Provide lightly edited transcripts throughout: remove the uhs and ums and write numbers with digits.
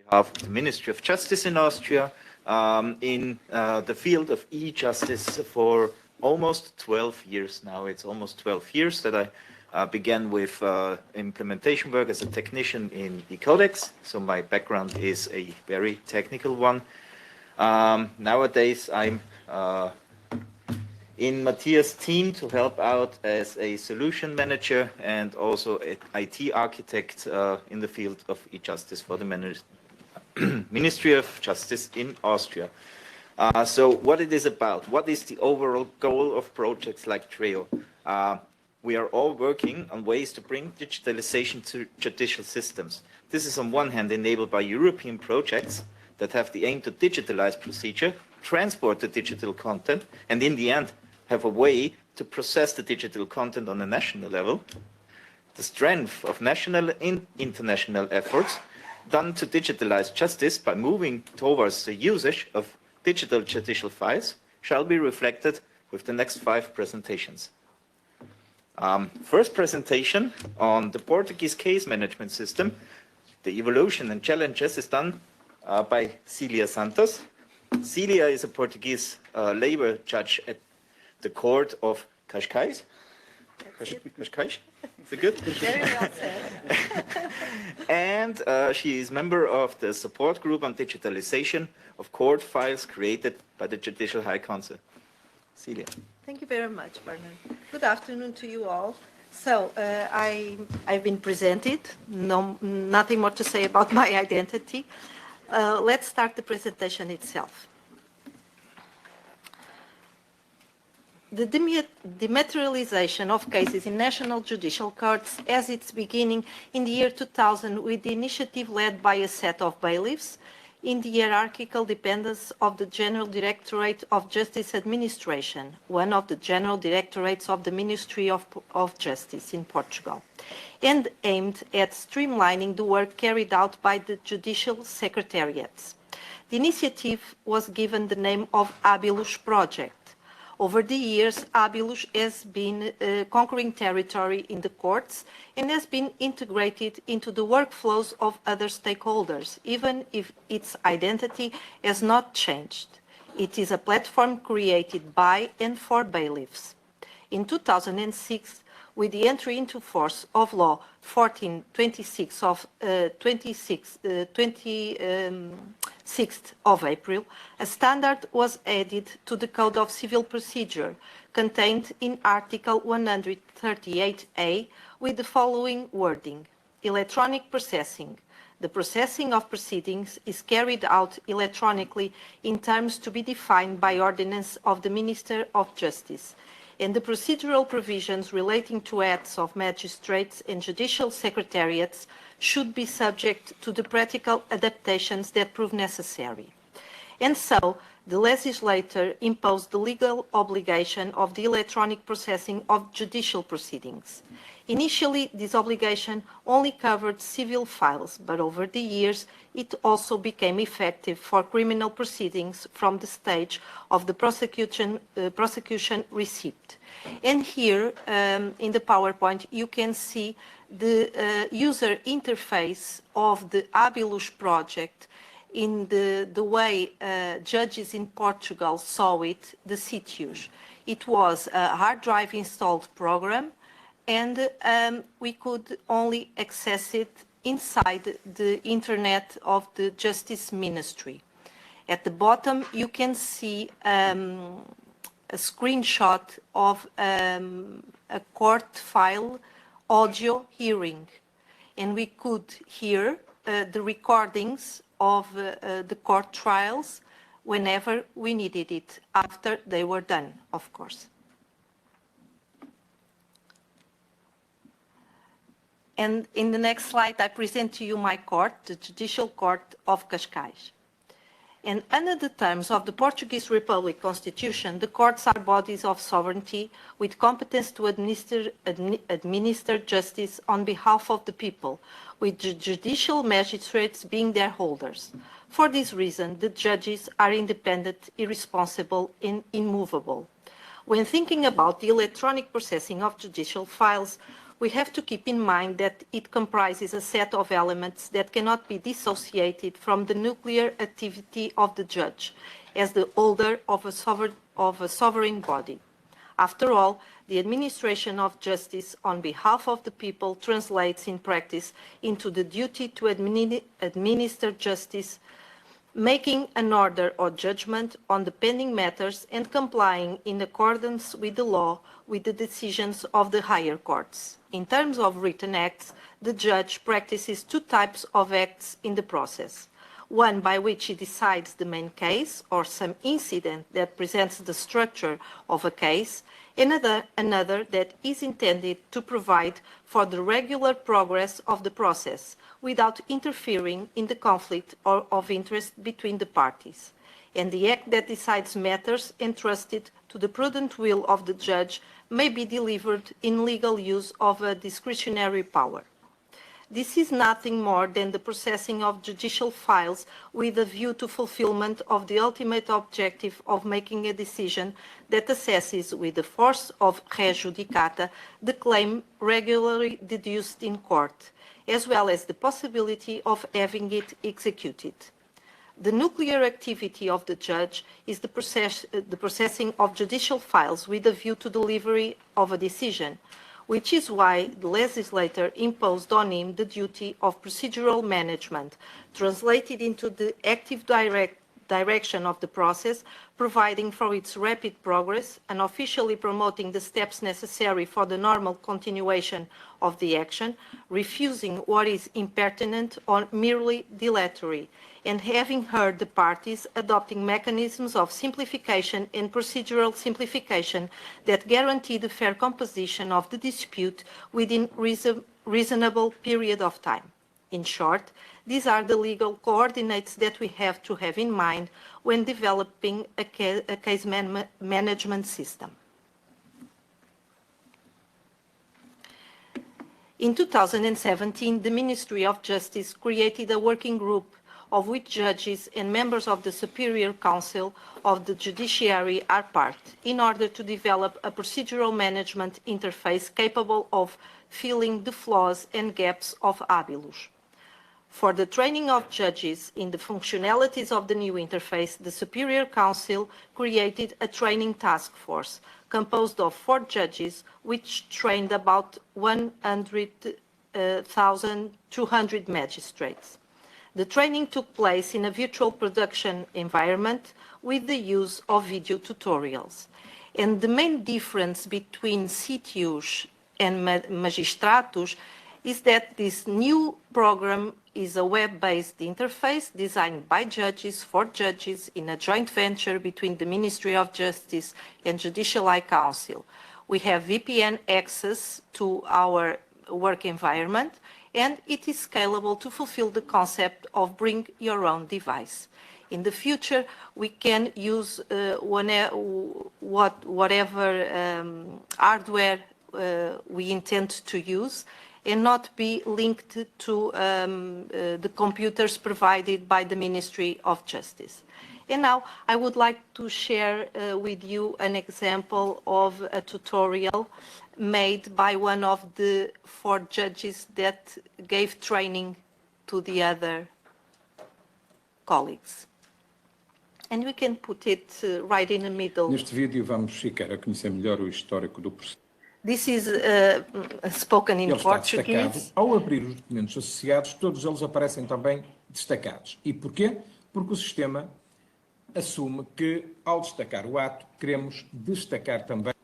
behalf of the Ministry of Justice in Austria in the field of e-justice for almost 12 years now. It's almost 12 years that I began with implementation work as a technician in e-codex. So my background is a very technical one. Nowadays I'm in Matthias' team to help out as a solution manager and also an IT architect in the field of e-justice for the Ministry of Justice in Austria. So what it is about, what is the overall goal of projects like TREIO? We are all working on ways to bring digitalization to judicial systems. This is on one hand enabled by European projects that have the aim to digitalize procedure, transport the digital content, and in the end have a way to process the digital content on a national level. The strength of national and international efforts done to digitalize justice by moving towards the usage of digital judicial files shall be reflected with the next 5 presentations. First presentation on the Portuguese case management system, the evolution and challenges, is done by Cília Santos. Cília is a Portuguese labor judge at the court of Cascais. Cascais? Is it good? Very well said. And she is member of the support group on digitalization of court files created by the Judicial High Council. Cília. Thank you very much, Bernard. Good afternoon to you all. So I've been presented. Nothing more to say about my identity. Let's start the presentation itself. The dematerialization of cases in national judicial courts has its beginning in the year 2000 with the initiative led by a set of bailiffs in the hierarchical dependence of the General Directorate of Justice Administration, one of the general directorates of the Ministry of Justice in Portugal, and aimed at streamlining the work carried out by the judicial secretariats. The initiative was given the name of Habilus Project. Over the years, Habilus has been conquering territory in the courts and has been integrated into the workflows of other stakeholders, even if its identity has not changed. It is a platform created by and for bailiffs. In 2006, with the entry into force of Law 1426 of 26th of April, a standard was added to the Code of Civil Procedure contained in Article 138A with the following wording: electronic processing. The processing of proceedings is carried out electronically in terms to be defined by ordinance of the Minister of Justice, and the procedural provisions relating to acts of magistrates and judicial secretariats should be subject to the practical adaptations that prove necessary. And so, the legislator imposed the legal obligation of the electronic processing of judicial proceedings. Initially, this obligation only covered civil files, but over the years, it also became effective for criminal proceedings from the stage of the prosecution receipt. And here, in the PowerPoint, you can see the user interface of the Habilus project in the way judges in Portugal saw it, the CITIUS. It was a hard drive installed program, and we could only access it inside the internet of the Justice Ministry. At the bottom, you can see a screenshot of a court file audio hearing, and we could hear the recordings of the court trials whenever we needed it, after they were done, of course. And in the next slide, I present to you my court, the Judicial Court of Cascais. And under the terms of the Portuguese Republic Constitution, the courts are bodies of sovereignty with competence to administer justice on behalf of the people, with the judicial magistrates being their holders. For this reason, the judges are independent, irresponsible, and immovable. When thinking about the electronic processing of judicial files, we have to keep in mind that it comprises a set of elements that cannot be dissociated from the nuclear activity of the judge as the holder of a sovereign body. After all, the administration of justice on behalf of the people translates in practice into the duty to administer justice, making an order or judgment on the pending matters and complying in accordance with the law with the decisions of the higher courts. In terms of written acts, the judge practices two types of acts in the process. One by which he decides the main case or some incident that presents the structure of a case, and another that is intended to provide for the regular progress of the process without interfering in the conflict or of interest between the parties, and the act that decides matters entrusted to the prudent will of the judge may be delivered in legal use of a discretionary power. This is nothing more than the processing of judicial files with a view to fulfillment of the ultimate objective of making a decision that assesses with the force of res judicata the claim regularly deduced in court, as well as the possibility of having it executed. The nuclear activity of the judge is the processing of judicial files with a view to delivery of a decision, which is why the legislator imposed on him the duty of procedural management, translated into the active direction of the process, providing for its rapid progress and officially promoting the steps necessary for the normal continuation of the action, refusing what is impertinent or merely dilatory, and having heard the parties, adopting mechanisms of simplification and procedural simplification that guarantee the fair composition of the dispute within reasonable period of time. In short, these are the legal coordinates that we have to have in mind when developing a case management system. In 2017, the Ministry of Justice created a working group of which judges and members of the Superior Council of the Judiciary are part, in order to develop a procedural management interface capable of filling the flaws and gaps of habilus. For the training of judges in the functionalities of the new interface, the Superior Council created a training task force composed of 4 judges, which trained about 100,200 magistrates. The training took place in a virtual production environment with the use of video tutorials. And the main difference between CTUs and magistratus is that this new program is a web-based interface designed by judges for judges in a joint venture between the Ministry of Justice and Judicial Council. We have VPN access to our work environment, and it is scalable to fulfill the concept of bring your own device. In the future, we can use whatever hardware we intend to use and not be linked to the computers provided by the Ministry of Justice. And now I would like to share with you an example of a tutorial made by one of the 4 judges that gave training to the other colleagues. And we can put it right in the middle. Neste vídeo vamos ficar a conhecer melhor o histórico do processo. This is spoken in Ele está destacado. Portuguese. Ao abrir os documentos associados, todos eles aparecem também destacados. E porquê? Porque o sistema assume que, ao destacar o ato, queremos destacar também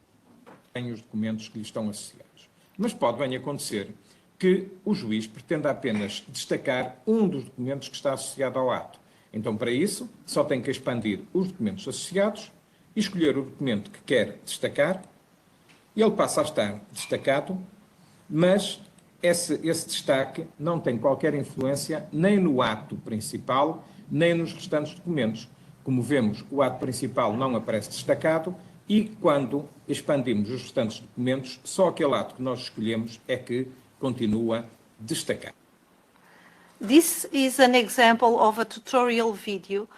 os documentos que lhe estão associados. Mas pode bem acontecer que o juiz pretenda apenas destacar um dos documentos que está associado ao ato. Então, para isso, só tem que expandir os documentos associados e escolher o documento que quer destacar. Ele passa a estar destacado, mas esse destaque não tem qualquer influência nem no ato principal, nem nos restantes documentos. Como vemos, o ato principal não aparece destacado e, quando expandimos os restantes documentos, só aquele ato que nós escolhemos é que continua destacado. This is an example of a tutorial video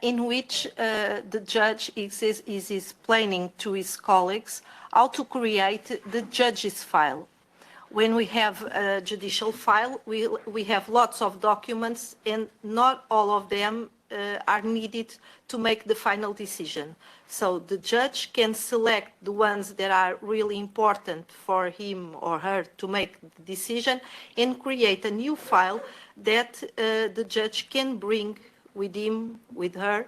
in which the judge is explaining to his colleagues how to create the judge's file. When we have a judicial file, we have lots of documents, and not all of them are needed to make the final decision. So the judge can select the ones that are really important for him or her to make the decision and create a new file that the judge can bring with him, with her,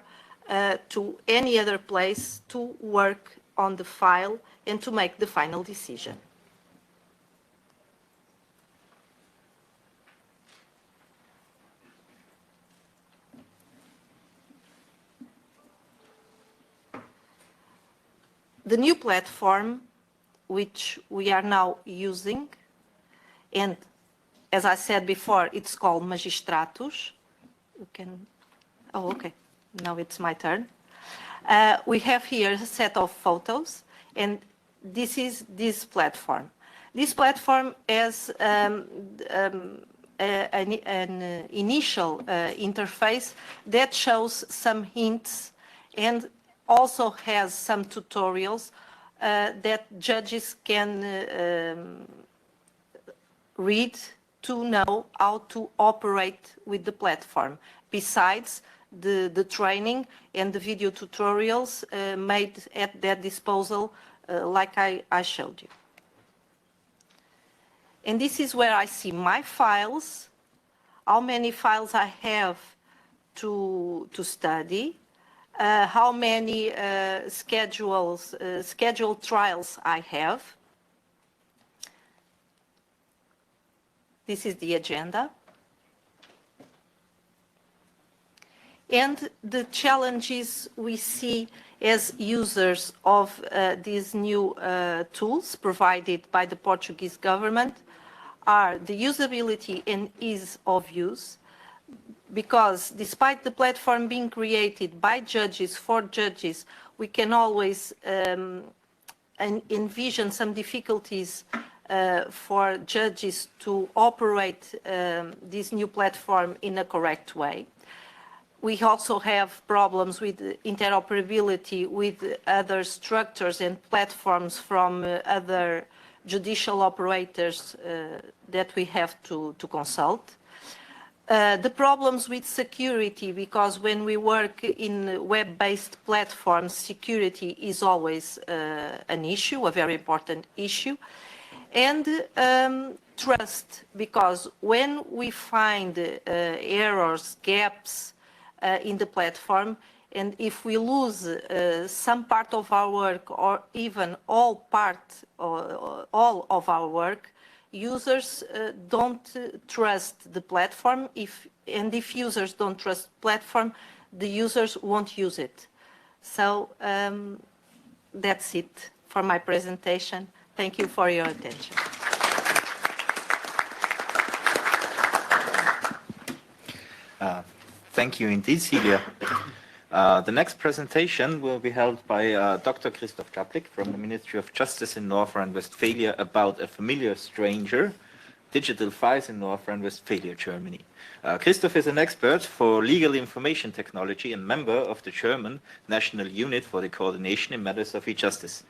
to any other place to work on the file and to make the final decision. The new platform, which we are now using, and as I said before, it's called Magistratus. You can, oh, okay, now it's my turn. We have here a set of photos, and this is this platform. This platform has an initial interface that shows some hints and also has some tutorials that judges can read to know how to operate with the platform, besides the training and the video tutorials made at their disposal, like I showed you. And this is where I see my files, how many files I have to study, how many scheduled trials I have. This is the agenda. And the challenges we see as users of these new tools provided by the Portuguese government are the usability and ease of use, because despite the platform being created by judges for judges, we can always envision some difficulties for judges to operate this new platform in a correct way. We also have problems with interoperability with other structures and platforms from other judicial operators that we have to consult. The problems with security, because when we work in web-based platforms, security is always an issue, a very important issue. And trust, because when we find errors, gaps in the platform, and if we lose some part of our work or even all of our work, users don't trust the platform. If users don't trust the platform, the users won't use it. So that's it for my presentation. Thank you for your attention. Thank you indeed, Celia. The next presentation will be held by Dr. Christoph Czaplik from the Ministry of Justice in North Rhine-Westphalia about a familiar stranger, digital files in North Rhine-Westphalia, Germany. Christoph is an expert for legal information technology and member of the German National Unit for the Coordination in Matters of E-Justice.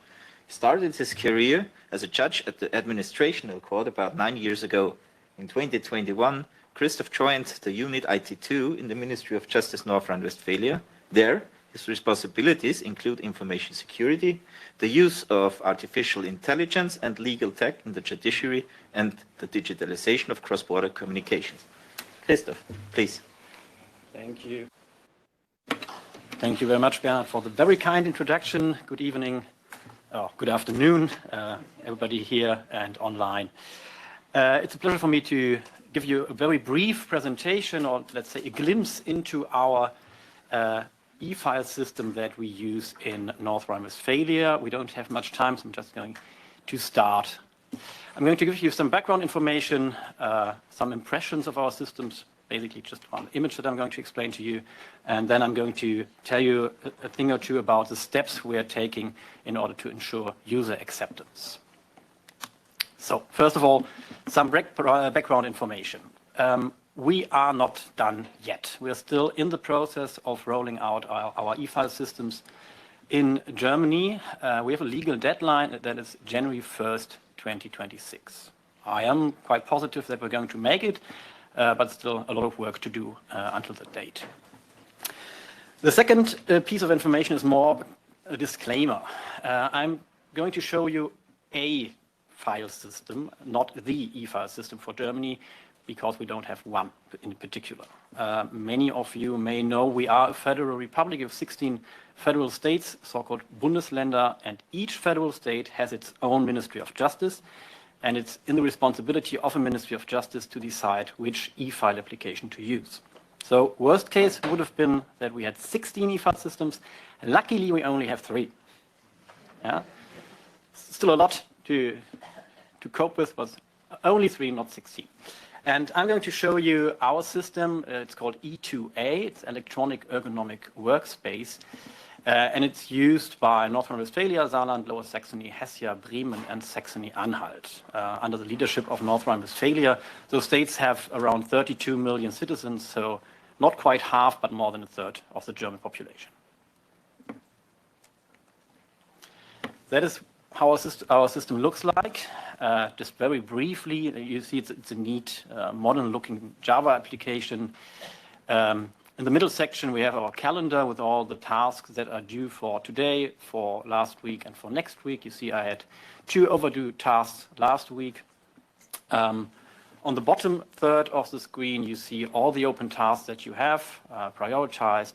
He started his career as a judge at the Administrational Court about 9 years ago. In 2021, Christoph joined the Unit IT2 in the Ministry of Justice North Rhine-Westphalia. There, his responsibilities include information security, the use of artificial intelligence and legal tech in the judiciary, and the digitalization of cross-border communications. Christoph, please. Thank you. Thank you very much, Bernhard, for the very kind introduction. Good evening, good afternoon, everybody here and online. It's a pleasure for me to give you a very brief presentation, or let's say a glimpse into our e-file system that we use in North Rhine-Westphalia. We don't have much time, so I'm just going to start. I'm going to give you some background information, some impressions of our systems, basically just one image that I'm going to explain to you, and then I'm going to tell you a thing or two about the steps we are taking in order to ensure user acceptance. So, first of all, some background information. We are not done yet. We are still in the process of rolling out our e-file systems in Germany. We have a legal deadline that is January 1st, 2026. I am quite positive that we're going to make it, but still a lot of work to do until that date. The second piece of information is more a disclaimer. I'm going to show you a file system, not the e-file system for Germany, because we don't have one in particular. Many of you may know we are a federal republic of 16 federal states, so-called Bundesländer, and each federal state has its own Ministry of Justice, and it's in the responsibility of a Ministry of Justice to decide which e-file application to use. So worst case would have been that we had 16 e-file systems. Luckily, we only have 3. Yeah? Still a lot to cope with, but only 3, not 16. And I'm going to show you our system. It's called E2A. It's Electronic Ergonomic Workspace. And it's used by North Rhine-Westphalia, Saarland, Lower Saxony, Hesse, Bremen, and Saxony-Anhalt. Under the leadership of North Rhine-Westphalia, those states have around 32 million citizens, so not quite half, but more than a third of the German population. That is how our system looks like. Just very briefly, you see it's a neat, modern-looking Java application. In the middle section, we have our calendar with all the tasks that are due for today, for last week, and for next week. You see I had 2 overdue tasks last week. On the bottom third of the screen, you see all the open tasks that you have prioritized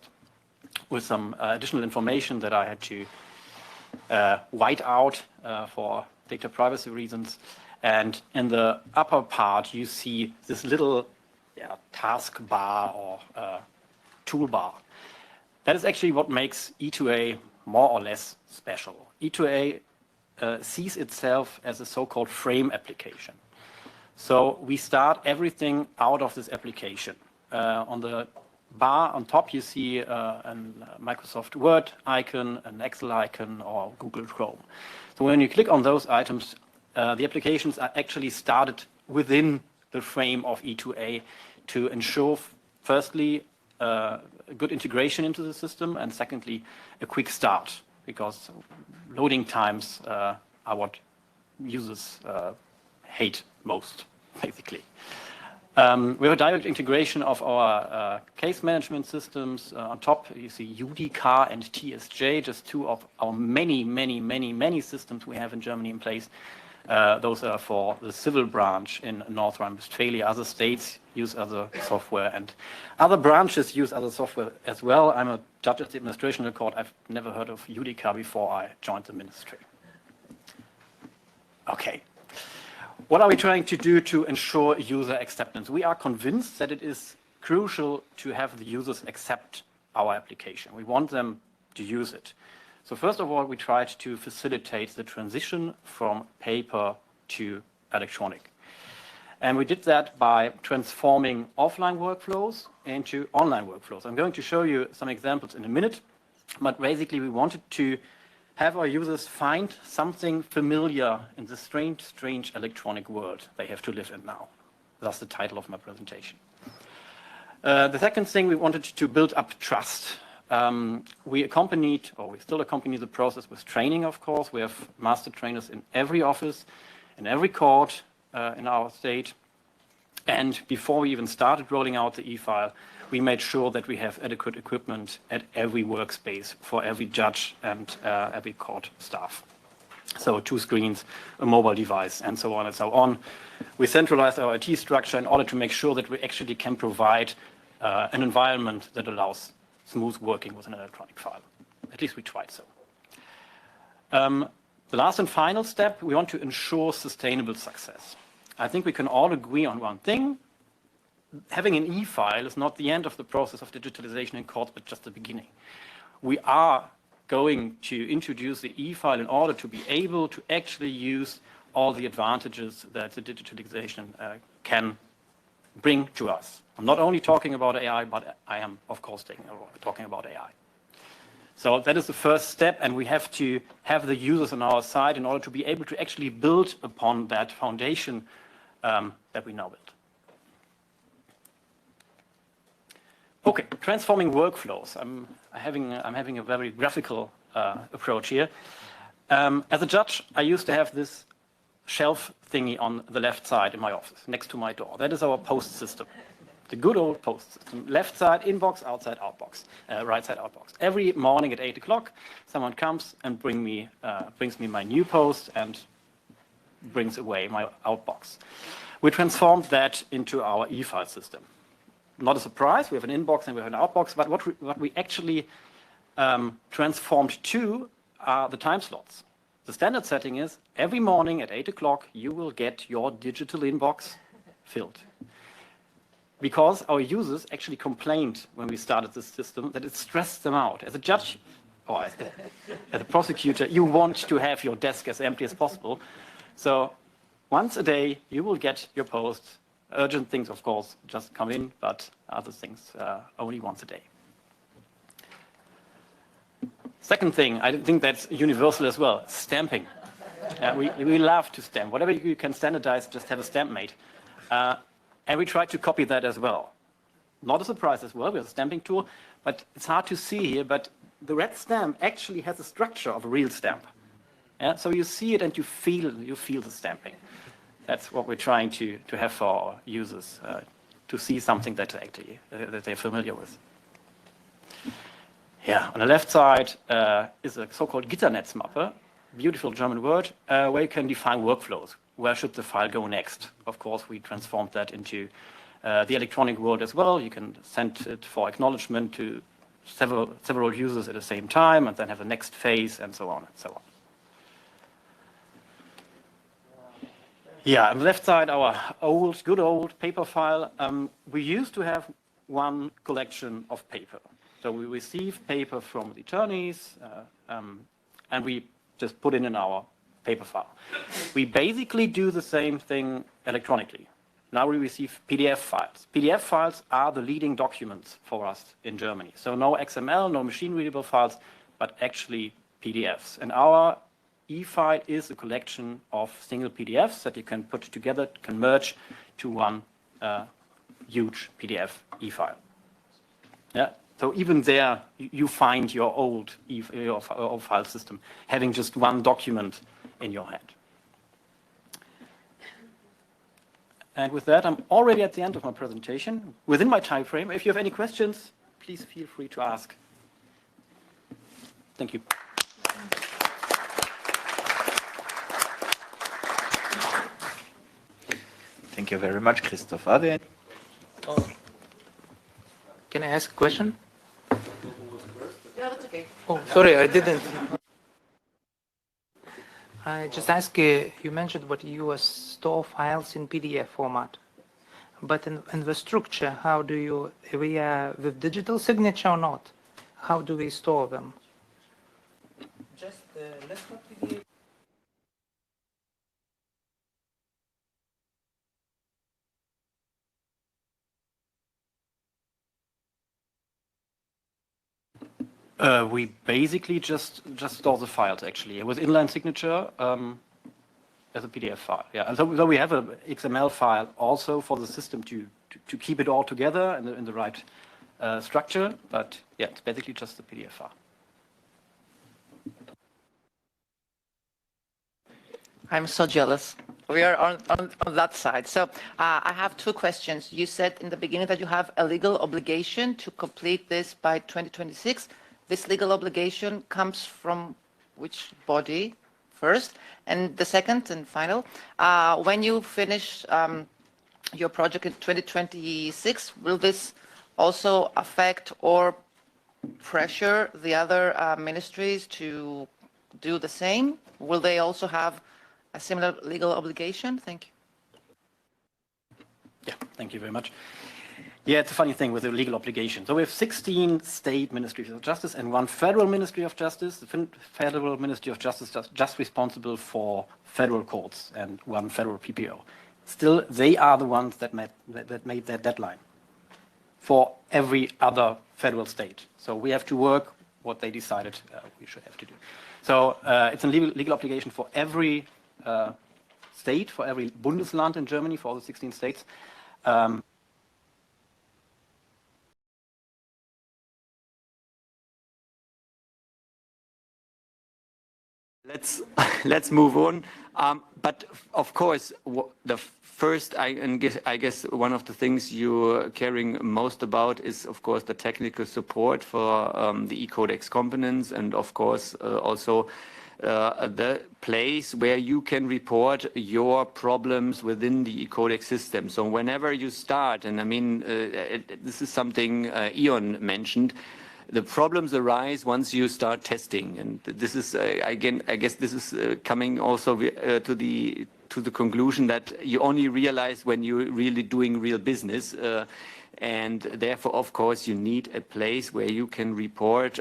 with some additional information that I had to white out for data privacy reasons. And in the upper part, you see this little task bar or toolbar. That is actually what makes E2A more or less special. E2A sees itself as a so-called frame application. So we start everything out of this application. On the bar on top, you see a Microsoft Word icon, an Excel icon, or Google Chrome. So when you click on those items, the applications are actually started within the frame of E2A to ensure, firstly, good integration into the system, and secondly, a quick start, because loading times are what users hate most, basically. We have a direct integration of our case management systems. On top, you see UDK and TSJ, just 2 of our many systems we have in Germany in place. Those are for the civil branch in North Rhine-Westphalia. Other states use other software, and other branches use other software as well. I'm a judge at the administration court. I've never heard of UDK before I joined the ministry. Okay. What are we trying to do to ensure user acceptance? We are convinced that it is crucial to have the users accept our application. We want them to use it. So first of all, we tried to facilitate the transition from paper to electronic. And we did that by transforming offline workflows into online workflows. I'm going to show you some examples in a minute, but basically we wanted to have our users find something familiar in the strange electronic world they have to live in now. That's the title of my presentation. The second thing, we wanted to build up trust. We accompanied, or we still accompany the process with training, of course. We have master trainers in every office, in every court in our state. And before we even started rolling out the e-file, we made sure that we have adequate equipment at every workspace for every judge and every court staff. So 2 screens, a mobile device, and so on and so on. We centralized our IT structure in order to make sure that we actually can provide an environment that allows smooth working with an electronic file. At least we tried so. The last and final step, we want to ensure sustainable success. I think we can all agree on one thing. Having an e-file is not the end of the process of digitalization in courts, but just the beginning. We are going to introduce the e-file in order to be able to actually use all the advantages that the digitalization can bring to us. I'm not only talking about AI, but I am, of course, talking about AI. So that is the first step, and we have to have the users on our side in order to be able to actually build upon that foundation that we now build. Okay, transforming workflows. I'm having a very graphical approach here. As a judge, I used to have this shelf thingy on the left side in my office, next to my door. That is our post system. The good old post system. Left side inbox, outside outbox, right side outbox. Every morning at 8 o'clock, someone comes and brings me my new post and brings away my outbox. We transformed that into our e-file system. Not a surprise, we have an inbox and we have an outbox, but what we actually transformed to are the time slots. The standard setting is every morning at 8 o'clock, you will get your digital inbox filled. Because our users actually complained when we started this system that it stressed them out. As a judge or as a prosecutor, you want to have your desk as empty as possible. So once a day, you will get your post. Urgent things, of course, just come in, but other things only once a day. Second thing, I think that's universal as well, stamping. We love to stamp. Whatever you can standardize, just have a stamp made. And we try to copy that as well. Not a surprise as well, we have a stamping tool, but it's hard to see here, but the red stamp actually has a structure of a real stamp. Yeah? So you see it and you feel the stamping. That's what we're trying to have for our users, to see something that actually that they're familiar with. Yeah, on the left side is a so-called Gitternetzmappe, beautiful German word, where you can define workflows. Where should the file go next? Of course, we transformed that into the electronic world as well. You can send it for acknowledgement to several users at the same time, and then have a next phase, and so on and so on. Yeah, on the left side, our good old paper file. We used to have one collection of paper. So we receive paper from the attorneys, and we just put it in our paper file. We basically do the same thing electronically. Now we receive PDF files. PDF files are the leading documents for us in Germany. So no XML, no machine-readable files, but actually PDFs. And our e-file is a collection of single PDFs that you can put together, can merge to one huge PDF e-file. Yeah. So even there, you find your old file system having just one document in your hand. And with that, I'm already at the end of my presentation, within my time frame. If you have any questions, please feel free to ask. Thank you. Thank you very much, Christoph. Are there Can I ask a question? Yeah, that's okay. Oh, sorry, I didn't. I just asked you mentioned what you store files in PDF format, but in the structure, how do you, with digital signature or not? How do we store them? Just desktop PDF. We basically just store the files actually with inline signature as a PDF file. Yeah, and so we have an XML file also for the system to keep it all together in the right structure. But yeah, it's basically just the PDF file. I'm so jealous. We are on that side. So I have two questions. You said in the beginning that you have a legal obligation to complete this by 2026. This legal obligation comes from which body first? And the second and final, when you finish your project in 2026, will this also affect or pressure the other ministries to do the same? Will they also have a similar legal obligation? Thank you. Yeah, thank you very much. Yeah, it's a funny thing with the legal obligation. So we have 16 state ministries of justice and one federal ministry of justice. The federal ministry of justice is just responsible for federal courts and one federal PPO. Still, they are the ones that made that deadline for every other federal state. So we have to work what they decided we should have to do. So it's a legal obligation for every state, for every Bundesland in Germany, for all the 16 states. Let's move on. But of course, the first, I guess one of the things you're caring most about is, of course, the technical support for the e-Codex components, and of course also the place where you can report your problems within the e-Codex system. So whenever you start, and I mean, this is something Ion mentioned, the problems arise once you start testing, and this is again, I guess this is coming also to the conclusion that you only realize when you're really doing real business, and therefore, of course, you need a place where you can report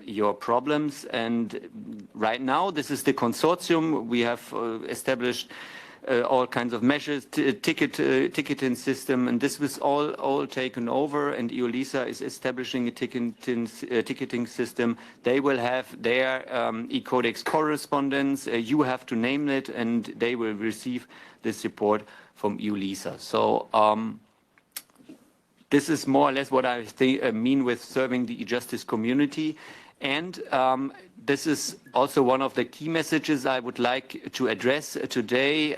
your problems. And right now, this is the consortium. We have established all kinds of measures, ticketing system, and this was all taken over, and EULISA is establishing a ticketing system. They will have their e-Codex correspondence. You have to name it, and they will receive the support from EULISA. So this is more or less what I mean with serving the e-justice community. And this is also one of the key messages I would like to address today.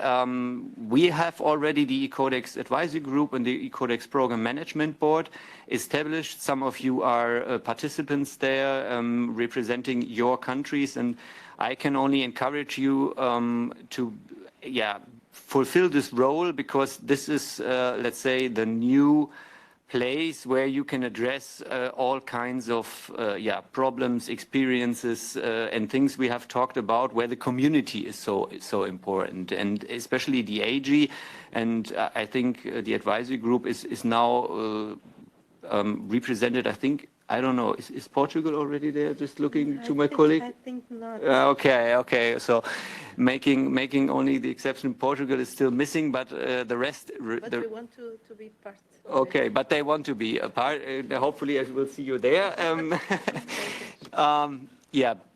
We have already the e-Codex Advisory Group and the e-Codex Program Management Board established. Some of you are participants there, representing your countries, and I can only encourage you to fulfill this role, because this is, let's say, the new place where you can address all kinds of problems, experiences, and things we have talked about, where the community is so important, and especially the AG. And I think the advisory group is now represented. I think, I don't know, is Portugal already there? Just looking to my colleague. I think not. Okay. So making only the exception, Portugal is still missing, but the rest. But we want to be part. Okay, but they want to be a part. Hopefully, I will see you there.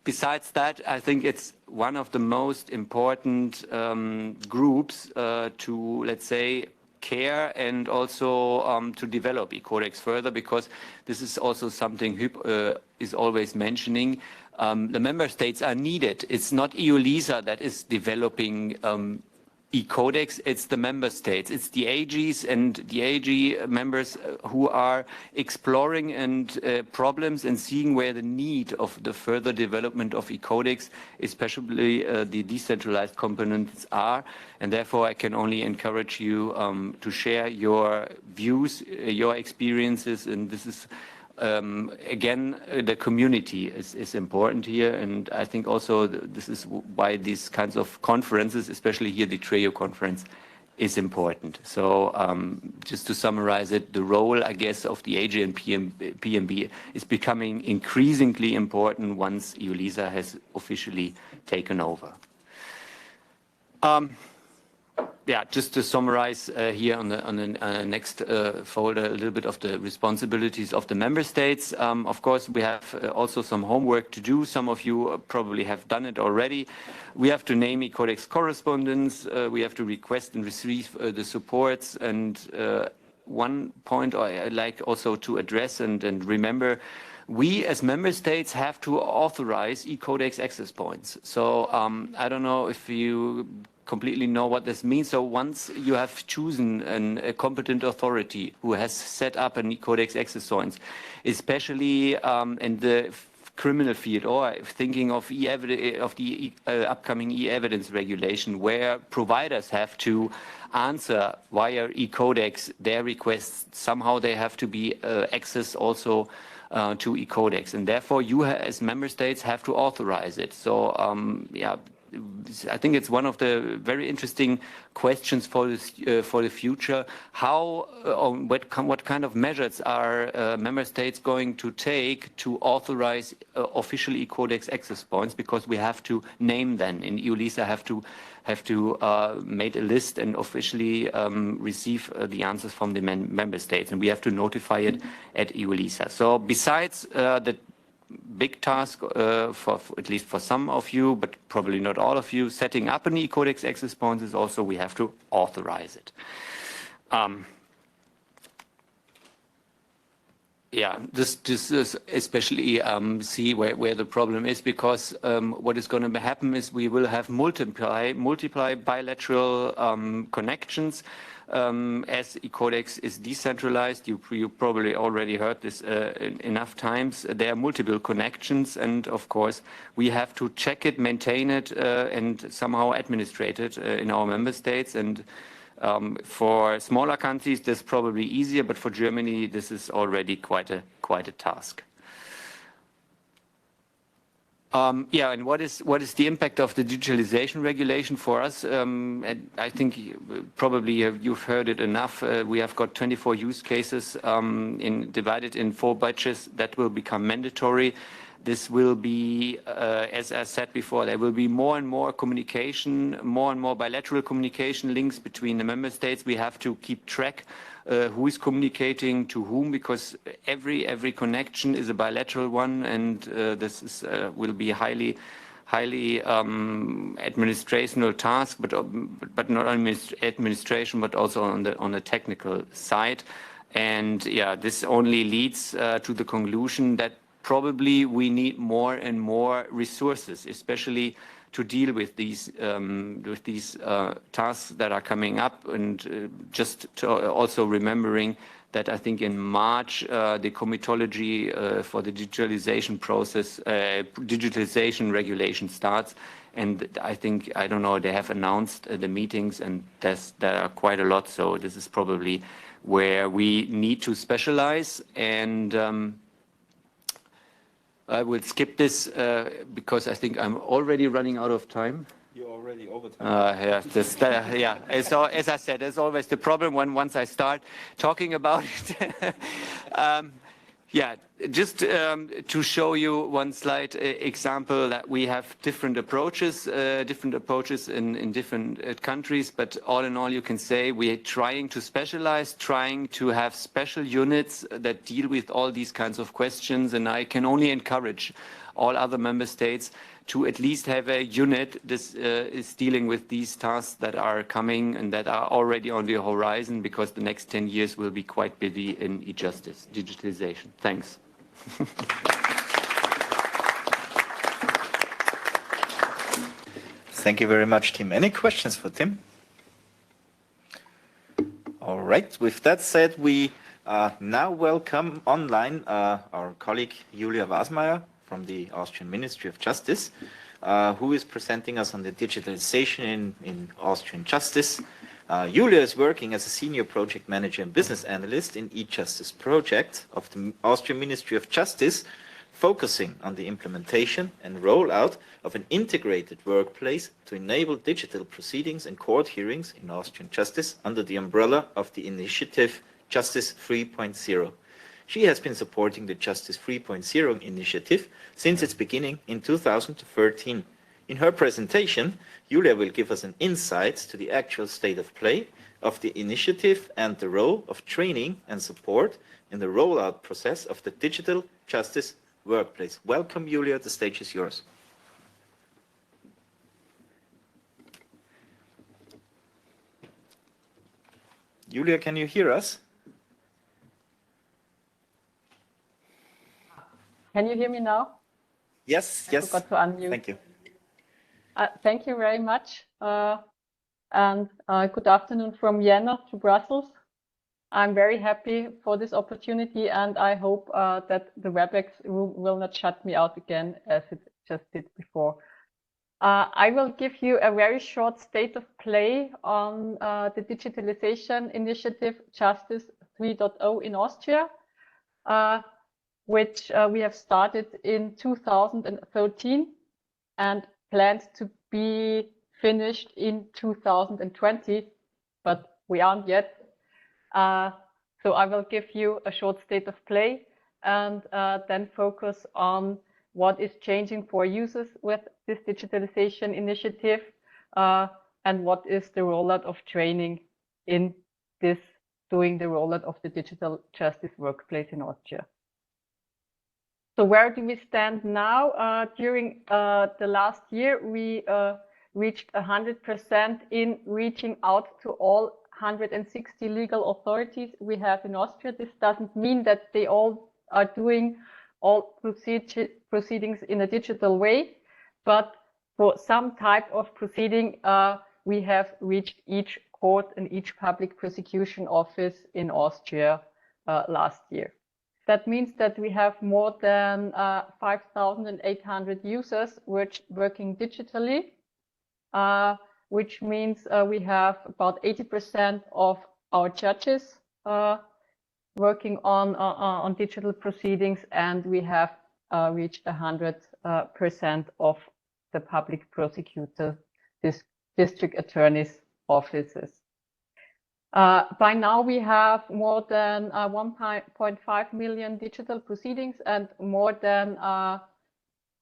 Besides that, I think it's one of the most important groups to, let's say, care and also to develop e-Codex further, because this is also something Huub is always mentioning. The member states are needed. It's not EULISA that is developing e-Codex, it's the member states, it's the AGs and the AG members who are exploring and problems and seeing where the need of the further development of e-Codex, especially the decentralized components, are. And therefore, I can only encourage you to share your views, your experiences, and this is again, the community is important here, and I think also this is why these kinds of conferences, especially here the TREIO conference, is important. So just to summarize it, the role, I guess, of the AG and PMB is becoming increasingly important once EULISA has officially taken over. Just to summarize here on the next folder, a little bit of the responsibilities of the member states. Of course, we have also some homework to do. Some of you probably have done it already. We have to name e-Codex correspondents. We have to request and receive the supports. And one point I'd like also to address and remember, we as member states have to authorize e-Codex access points. So I don't know if you completely know what this means. So once you have chosen a competent authority who has set up an e-Codex access points, especially in the criminal field, or thinking of the upcoming e-evidence regulation, where providers have to answer via e-Codex their requests, somehow they have to be access also to e-Codex, and therefore you as member states have to authorize it. So I think it's one of the very interesting questions for the future. How, what kind of measures are member states going to take to authorize official e-Codex access points? Because we have to name them. In EULISA have to make a list and officially receive the answers from the member states, and we have to notify it at EULISA. So besides the big task for at least for some of you, but probably not all of you, setting up an e-Codex access point is also we have to authorize it. yeah, this is especially see where the problem is, because what is going to happen is we will have multiply bilateral connections. As eCodex is decentralized, you probably already heard this enough times. There are multiple connections, and of course we have to check it, maintain it, and somehow administrate it in our member states. And for smaller countries, that's probably easier, but for Germany, this is already quite a task. Yeah, and what is the impact of the digitalization regulation for us? And I think probably you've heard it enough. We have got 24 use cases divided in 4 batches that will become mandatory. This will be, as I said before, there will be more and more communication, more and more bilateral communication links between the member states. We have to keep track who is communicating to whom, because every connection is a bilateral one, and this is, will be highly administrational task, but not only administration, but also on the technical side. And yeah, this only leads to the conclusion that probably we need more and more resources, especially to deal with these tasks that are coming up. And just to also remembering that I think in March, the comitology for the digitalization process, digitalization regulation starts. And I think, I don't know, they have announced the meetings, and there are quite a lot. So this is probably where we need to specialize. And I will skip this because I think I'm already running out of time. You're already over time. Yeah, So as I said, there's always the problem once I start talking about it. Yeah, just to show you one slide example that we have different approaches in different countries, but all in all, you can say we're trying to specialize, trying to have special units that deal with all these kinds of questions. And I can only encourage all other member states to at least have a unit that is dealing with these tasks that are coming and that are already on the horizon, because the next 10 years will be quite busy in e-justice, digitalization. Thanks. Thank you very much, Tim. Any questions for Tim? All right. With that said, we now welcome online our colleague Julia Wasmeier from the Austrian Ministry of Justice, who is presenting us on the digitalization in Austrian justice. Julia is working as a senior project manager and business analyst in e-justice project of the Austrian Ministry of Justice, focusing on the implementation and rollout of an integrated workplace to enable digital proceedings and court hearings in Austrian justice under the umbrella of the initiative Justice 3.0. She has been supporting the Justice 3.0 initiative since its beginning in 2013. In her presentation, Julia will give us an insight to the actual state of play of the initiative and the role of training and support in the rollout process of the digital justice workplace. Welcome, Julia. The stage is yours. Julia, can you hear us? Can you hear me now? Yes, I forgot to unmute. Thank you. Thank you very much. And good afternoon from Vienna to Brussels. I'm very happy for this opportunity, and I hope that the WebEx room will not shut me out again as it just did before. I will give you a very short state of play on the digitalization initiative Justice 3.0 in Austria, which we have started in 2013 and planned to be finished in 2020, but we aren't yet. So I will give you a short state of play and then focus on what is changing for users with this digitalization initiative and what is the rollout of training in this, doing the rollout of the digital justice workplace in Austria. So where do we stand now? During the last year, we reached 100% in reaching out to all 160 legal authorities we have in Austria. This doesn't mean that they all are doing all proceedings in a digital way, but for some type of proceeding, we have reached each court and each public prosecution office in Austria last year. That means that we have more than 5,800 users working digitally, which means we have about 80% of our judges working on digital proceedings, and we have reached 100% of the public prosecutor, district attorney's offices. By now we have more than 1.5 million digital proceedings and more than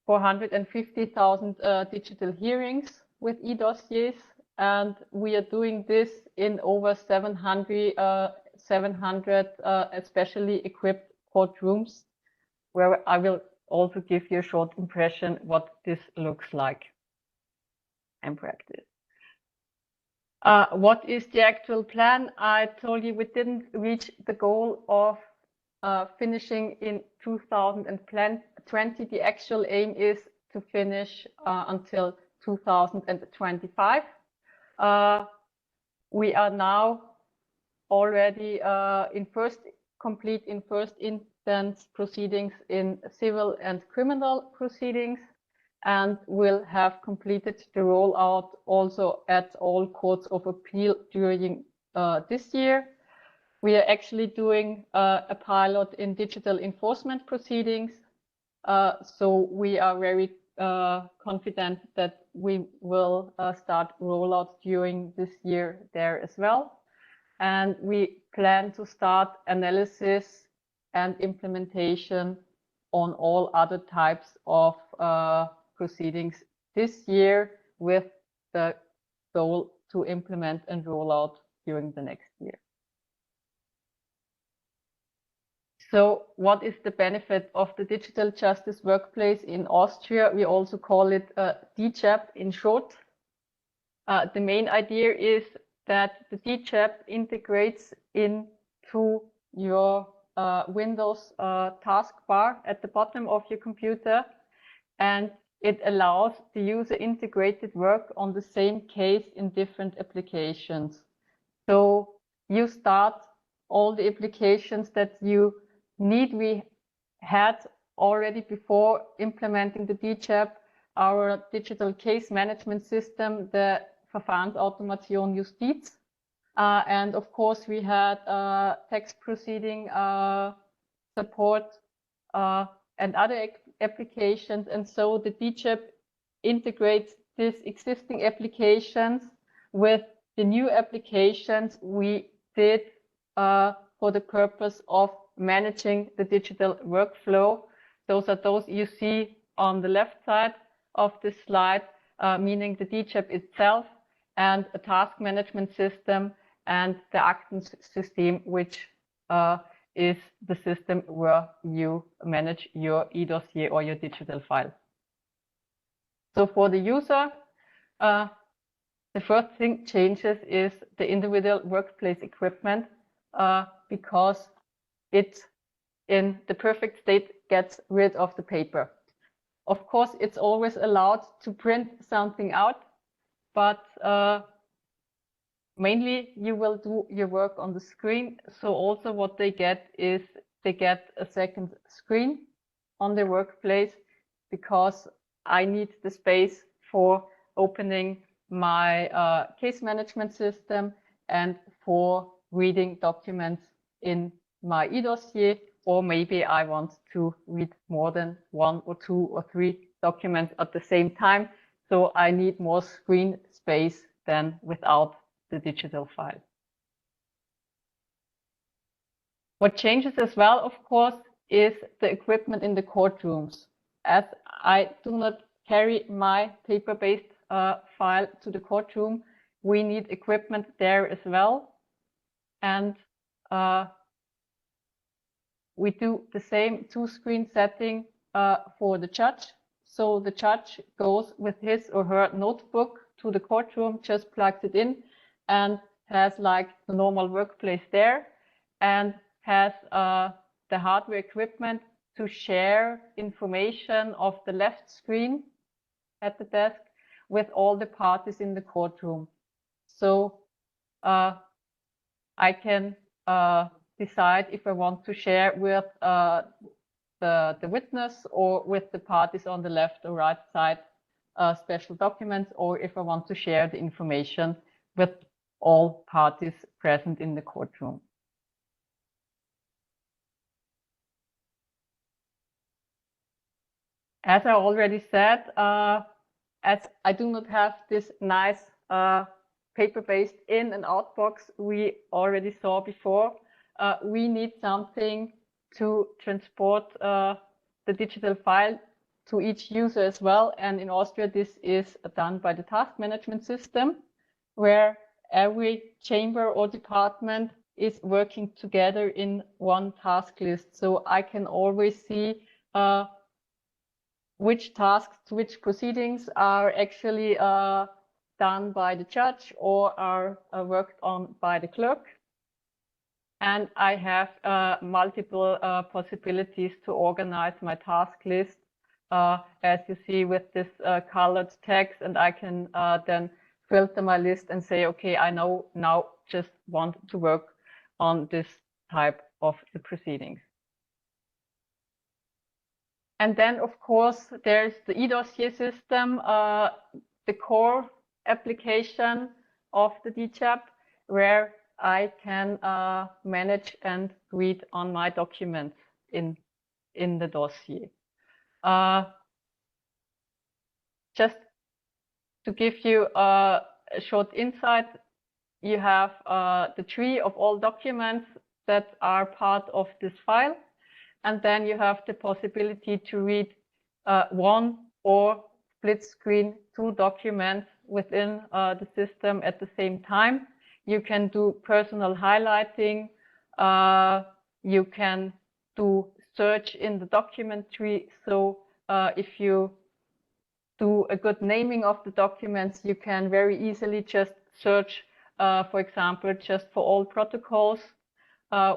450,000 digital hearings with e-dossiers, and we are doing this in over 700 especially equipped courtrooms, where I will also give you a short impression what this looks like in practice. What is the actual plan? I told you we didn't reach the goal of finishing in 2020. The actual aim is to finish until 2025. We are now already complete in first instance proceedings in civil and criminal proceedings, and will have completed the rollout also at all courts of appeal during this year. We are actually doing a pilot in digital enforcement proceedings, so we are very confident that we will start rollout during this year there as well. And we plan to start analysis and implementation on all other types of proceedings this year, with the goal to implement and roll out during the next year. So what is the benefit of the digital justice workplace in Austria? We also call it DJAP in short. The main idea is that the DJAP integrates into your Windows taskbar at the bottom of your computer, and it allows the user integrated work on the same case in different applications. So you start all the applications that you need. We had already before implementing the DJAP, our digital case management system, the Verfahrensautomation Justiz. And of course, we had text proceeding support and other applications. And so the DJAP integrates these existing applications with the new applications we did for the purpose of managing the digital workflow. Those are those you see on the left side of this slide, meaning the DJAP itself and a task management system and the Akten system, which is the system where you manage your e-dossier or your digital file. So for the user, the first thing changes is the individual workplace equipment, because it, in the perfect state, gets rid of the paper. Of course, it's always allowed to print something out, but mainly you will do your work on the screen. So also what they get is they get a second screen on their workplace, because I need the space for opening my case management system and for reading documents in my e-dossier, or maybe I want to read more than 1 or 2 or 3 documents at the same time. So I need more screen space than without the digital file. What changes as well, of course, is the equipment in the courtrooms. As I do not carry my paper-based file to the courtroom, we need equipment there as well. And we do the same 2-screen setting for the judge. So the judge goes with his or her notebook to the courtroom, just plugs it in, and has like the normal workplace there, and has the hardware equipment to share information of the left screen at the desk with all the parties in the courtroom. So I can decide if I want to share with the witness or with the parties on the left or right side special documents, or if I want to share the information with all parties present in the courtroom. As I already said, as I do not have this nice paper-based in and out box we already saw before, we need something to transport the digital file to each user as well. And in Austria, this is done by the task management system, where every chamber or department is working together in one task list. So I can always see which tasks, which proceedings are actually done by the judge or are worked on by the clerk. And I have multiple possibilities to organize my task list, as you see with this colored text, and I can then filter my list and say, okay, I know now just want to work on this type of the proceedings. And then, of course, there's the e-dossier system, the core application of the DCHAP, where I can manage and read on my documents in the dossier. Just to give you a short insight, you have the tree of all documents that are part of this file. And then you have the possibility to read one or split screen 2 documents within the system at the same time. You can do personal highlighting. You can do search in the document tree. So if you do a good naming of the documents, you can very easily just search, for example, just for all protocols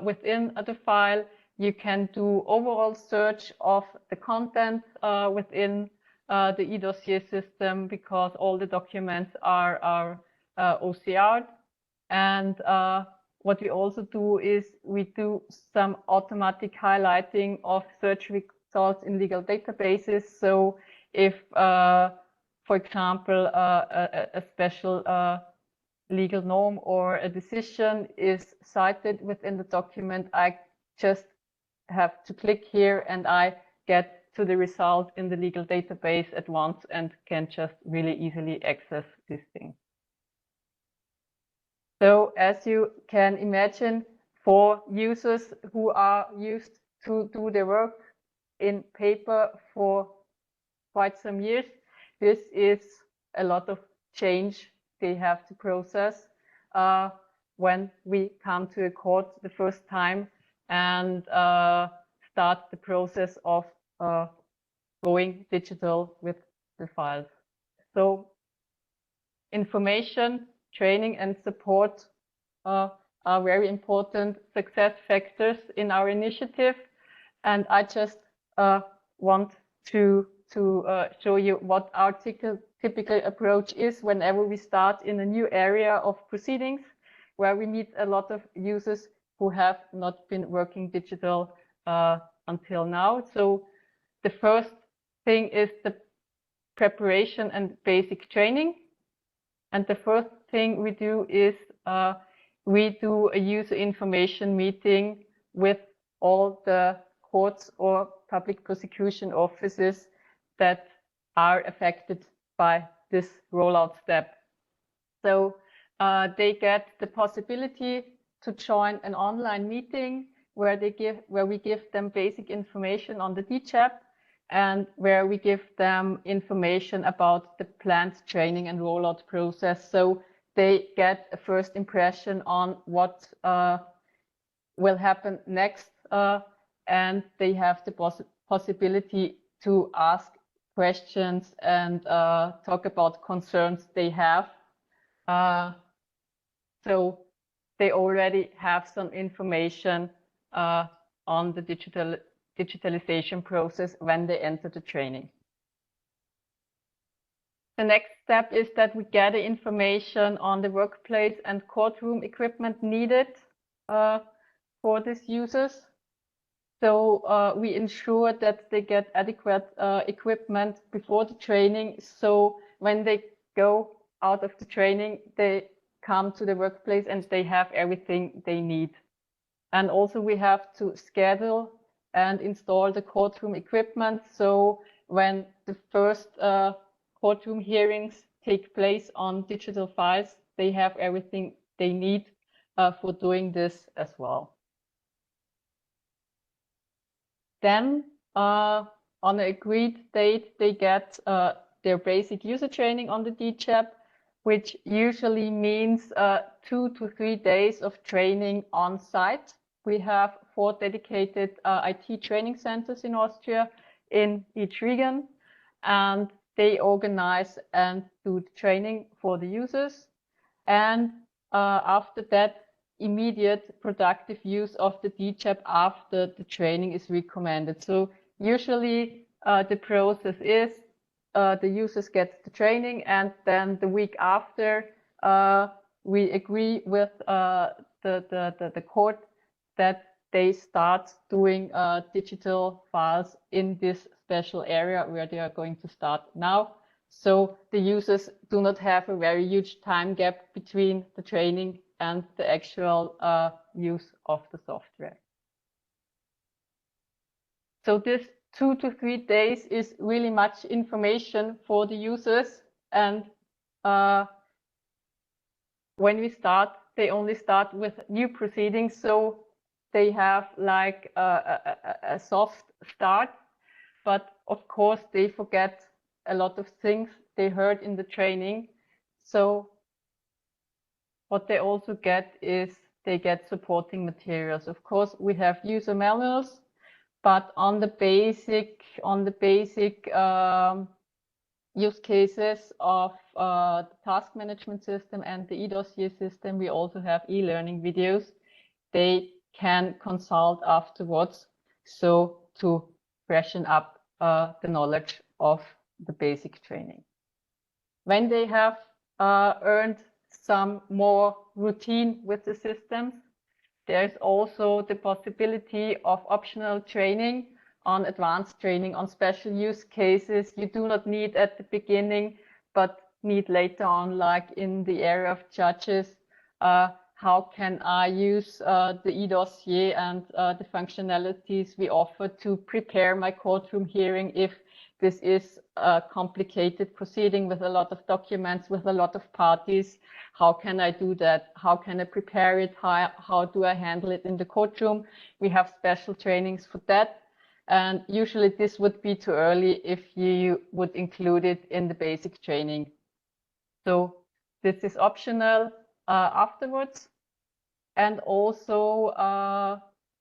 within the file. You can do overall search of the content within the e-dossier system, because all the documents are OCR'd. And what we also do is we do some automatic highlighting of search results in legal databases. So if, for example, a special legal norm or a decision is cited within the document, I just have to click here and I get to the result in the legal database at once and can just really easily access this thing. So as you can imagine, for users who are used to do their work in paper for quite some years, this is a lot of change they have to process when we come to a court the first time and start the process of going digital with the files. So information, training and support are very important success factors in our initiative. And I just want to show you what our typical approach is whenever we start in a new area of proceedings, where we meet a lot of users who have not been working digital until now. So the first thing is the preparation and basic training. And the first thing we do is we do a user information meeting with all the courts or public prosecution offices that are affected by this rollout step. So they get the possibility to join an online meeting where we give them basic information on the DCHAP and where we give them information about the planned training and rollout process. So they get a first impression on what will happen next, and they have the possibility to ask questions and talk about concerns they have. So they already have some information on the digitalization process when they enter the training. The next step is that we gather information on the workplace and courtroom equipment needed for these users. So we ensure that they get adequate equipment before the training. So when they go out of the training, they come to the workplace and they have everything they need. And also we have to schedule and install the courtroom equipment. So when the first courtroom hearings take place on digital files, they have everything they need for doing this as well. Then on an agreed date, they get their basic user training on the DCHAP, which usually means 2 to 3 days of training on site. We have 4 dedicated IT training centers in Austria in each region, and they organize and do the training for the users. And after that, immediate productive use of the DCHAP after the training is recommended. So usually the process is the users get the training, and then the week after we agree with the court that they start doing digital files in this special area where they are going to start now. So the users do not have a very huge time gap between the training and the actual use of the software. So this 2 to 3 days is really much information for the users. And when we start, they only start with new proceedings. So they have like a soft start, but of course they forget a lot of things they heard in the training. So what they also get is they get supporting materials. Of course, we have user manuals, but on the basic use cases of the task management system and the e-dossier system, we also have e-learning videos they can consult afterwards, so to freshen up the knowledge of the basic training. When they have earned some more routine with the systems, there is also the possibility of optional training on advanced training on special use cases you do not need at the beginning, but need later on, like in the area of judges. How can I use the e-dossier and the functionalities we offer to prepare my courtroom hearing if this is a complicated proceeding with a lot of documents, with a lot of parties? How can I do that? How can I prepare it? How do I handle it in the courtroom? We have special trainings for that. And usually this would be too early if you would include it in the basic training. So this is optional afterwards. And also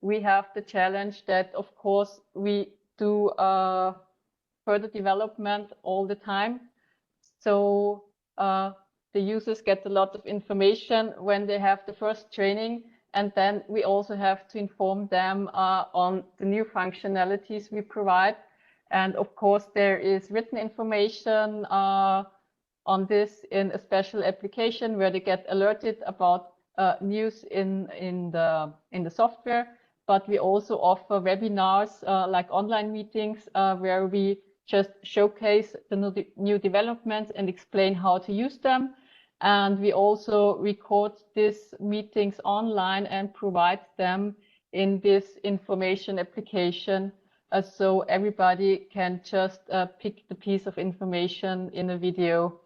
we have the challenge that, of course, we do further development all the time. So the users get a lot of information when they have the first training, and then we also have to inform them on the new functionalities we provide. And of course, there is written information on this in a special application where they get alerted about news in the software. But we also offer webinars like online meetings where we just showcase the new developments and explain how to use them. And we also record these meetings online and provide them in this information application. So everybody can just pick the piece of information in a video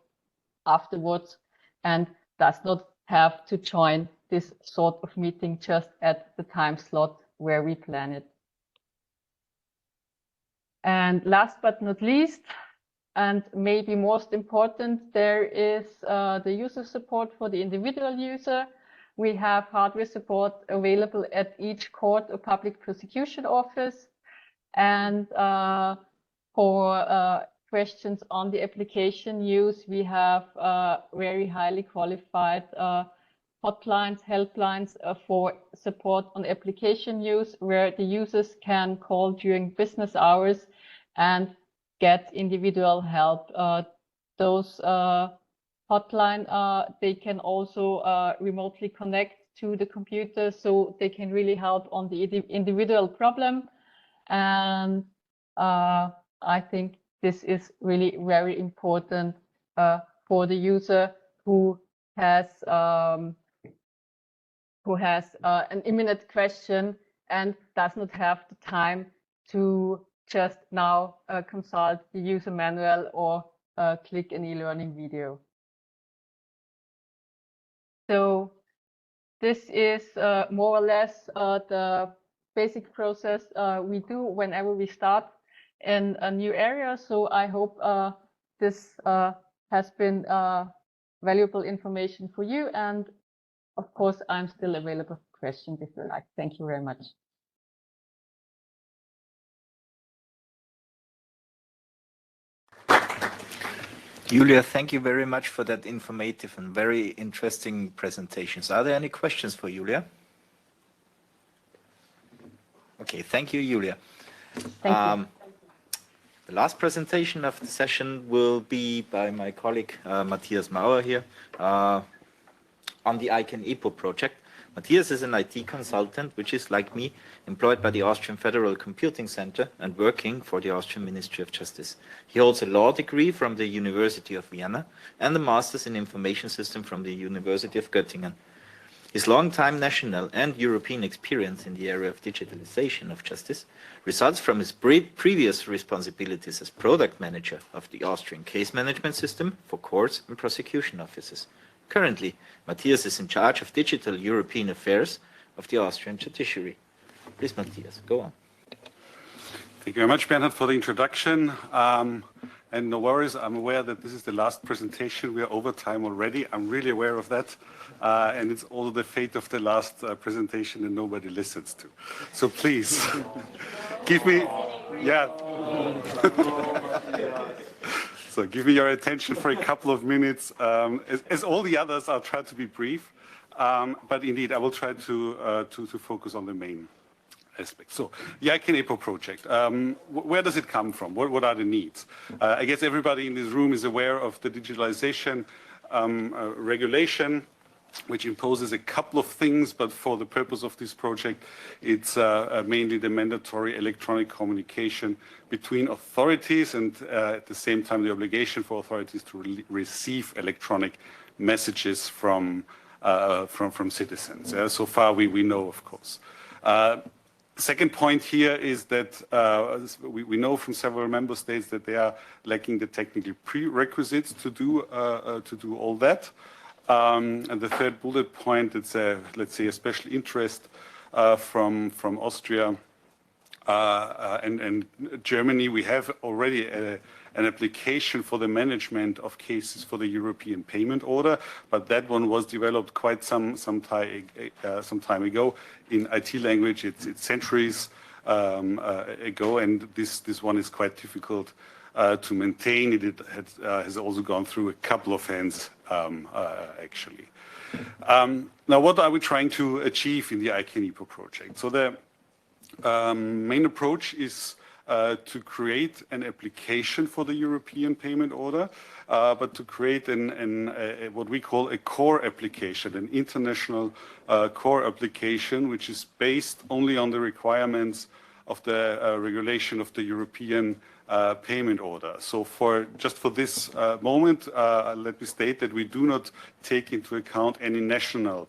afterwards and does not have to join this sort of meeting just at the time slot where we plan it. And last but not least, and maybe most important, there is the user support for the individual user. We have hardware support available at each court or public prosecution office. And for questions on the application use, we have very highly qualified hotlines, helplines for support on application use, where the users can call during business hours and get individual help. Those hotline, they can also remotely connect to the computer, so they can really help on the individual problem. And I think this is really very important for the user who has an imminent question and does not have the time to just now consult the user manual or click an e-learning video. So this is more or less the basic process we do whenever we start in a new area. So I hope this has been valuable information for you. And of course, I'm still available for questions if you like. Thank you very much. Julia, thank you very much for that informative and very interesting presentations. Are there any questions for Julia? Okay, thank you, Julia. Thank you. The last presentation of the session will be by my colleague Matthias Mauer here on the ICANN-EPO project. Matthias is an IT consultant, which is, like me, employed by the Austrian Federal Computing Center and working for the Austrian Ministry of Justice. He holds a law degree from the University of Vienna and a master's in information system from the University of Göttingen. His long-time national and European experience in the area of digitalization of justice results from his previous responsibilities as product manager of the Austrian case management system for courts and prosecution offices. Currently, Matthias is in charge of digital European affairs of the Austrian judiciary. Please, Matthias, go on. Thank you very much, Bernhard, for the introduction. And no worries, I'm aware that this is the last presentation. We are over time already. I'm really aware of that. And it's all the fate of the last presentation that nobody listens to. So please, give me, So give me your attention for a couple of minutes. As all the others, I'll try to be brief. But indeed, I will try to focus on the main aspect. So the ICANN-EPO project, where does it come from? What are the needs? I guess everybody in this room is aware of the digitalization regulation, which imposes a couple of things, but for the purpose of this project, it's mainly the mandatory electronic communication between authorities and at the same time the obligation for authorities to receive electronic messages from citizens. So far we know, of course. Second point here is that we know from several member states that they are lacking the technical prerequisites to do all that. And the third bullet point, it's let's say a special interest from Austria and Germany. We have already an application for the management of cases for the European payment order, but that one was developed quite some time ago. In IT language, it's centuries ago, and this one is quite difficult to maintain. It has also gone through a couple of hands, actually. Now, what are we trying to achieve in the ICANN-EPO project? So the main approach is to create an application for the European payment order, but to create what we call a core application, an international core application, which is based only on the requirements of the regulation of the European payment order. So just for this moment, let me state that we do not take into account any national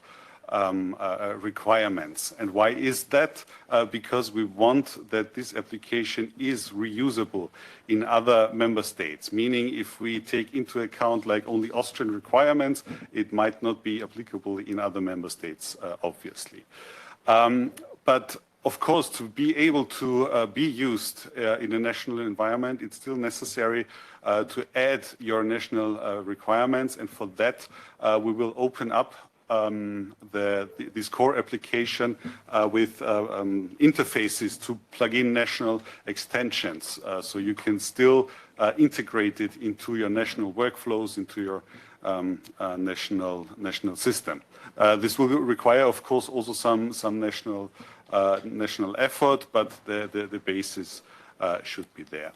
requirements. And why is that? Because we want that this application is reusable in other member states, meaning if we take into account like only Austrian requirements, it might not be applicable in other member states, obviously. But of course, to be able to be used in a national environment, it's still necessary to add your national requirements. And for that, we will open up this core application with interfaces to plug in national extensions. So you can still integrate it into your national workflows, into your national system. This will require, of course, also some national effort, but the basis should be there.